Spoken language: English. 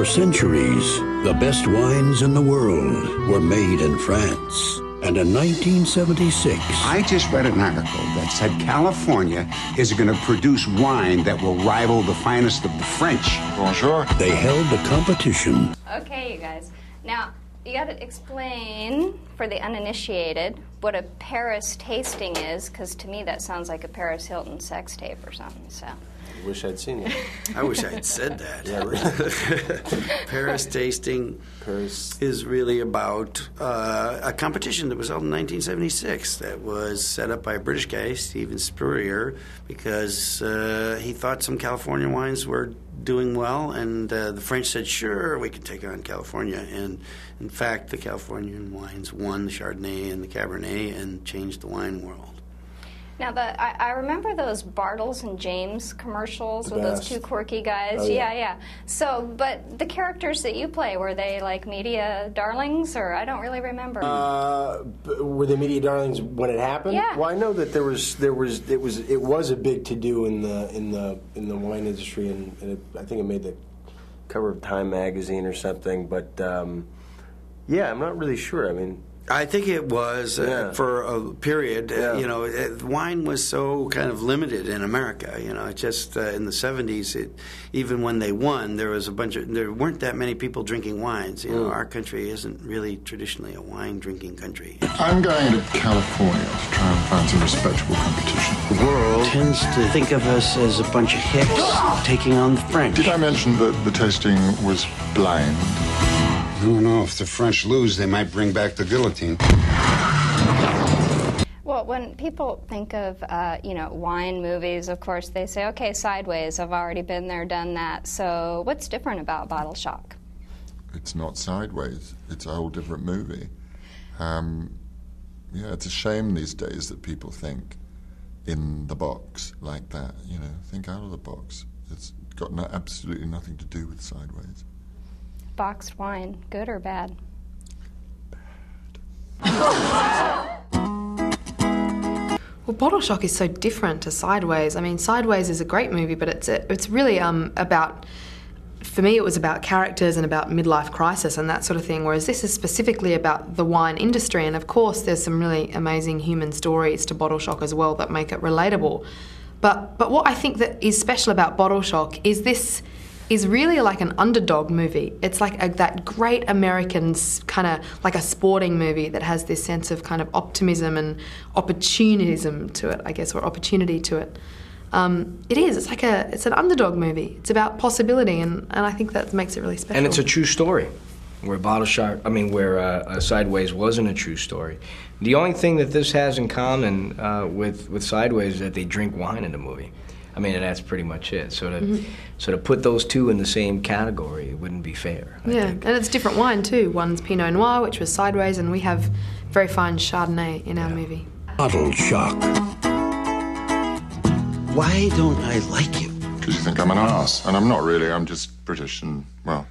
For centuries, the best wines in the world were made in France. And in 1976... I just read an article that said California is going to produce wine that will rival the finest of the French. Bonjour. They held a competition. Okay, you guys. Now, you got to explain for the uninitiated what a Paris tasting is, because to me that sounds like a Paris Hilton sex tape or something, so... I wish I'd seen it. I wish I had said that. Yeah, really. Paris tasting is really about a competition that was held in 1976 that was set up by a British guy, Stephen Spurrier, because he thought some California wines were doing well, and the French said, sure, we can take on California. And in fact, the Californian wines won the Chardonnay and the Cabernet and changed the wine world. Now, I remember those Bartles and James commercials with those two quirky guys. Oh, yeah. Yeah. So, but the characters that you play, were they like media darlings, or I don't really remember? Were they media darlings when it happened? Yeah. Well, I know that it was a big to do in the wine industry, and I think it made the cover of Time magazine or something. But yeah, I'm not really sure. I mean. I think it was for a period. You know, wine was so kind of limited in America. You know, it just in the 70s, even when they won, there weren't that many people drinking wines. You know, our country isn't really traditionally a wine drinking country. I'm going to California to try and find some respectable competition. The world tends to think of us as a bunch of hicks taking on the French. Did I mention that the tasting was blind? I don't know. If the French lose, they might bring back the guillotine. Well, when people think of, wine movies, of course, they say, okay, Sideways, I've already been there, done that. So what's different about Bottle Shock? It's not Sideways. It's a whole different movie. It's a shame these days that people think in the box like that. You know, think out of the box. It's got absolutely nothing to do with Sideways. Boxed wine, good or bad? Well, Bottle Shock is so different to Sideways. I mean, Sideways is a great movie, but it's really about, for me, it was about characters and about midlife crisis and that sort of thing, whereas this is specifically about the wine industry. And of course, there's some really amazing human stories to Bottle Shock as well that make it relatable. But what I think that is special about Bottle Shock is this is really like an underdog movie. It's like that great American kind of like a sporting movie that has this sense of kind of optimism and opportunism to it, I guess, or opportunity to it. It is. It's an underdog movie. It's about possibility, and I think that makes it really special. And it's a true story, where Sideways wasn't a true story. The only thing that this has in common with Sideways is that they drink wine in the movie. I mean, and that's pretty much it. So to put those two in the same category, it wouldn't be fair. I think. And it's different wine too. One's Pinot Noir, which was Sideways, and we have very fine Chardonnay in our movie. Bottle Shock. Why don't I like you? Because you think I'm an arse, and I'm not really. I'm just British and, well,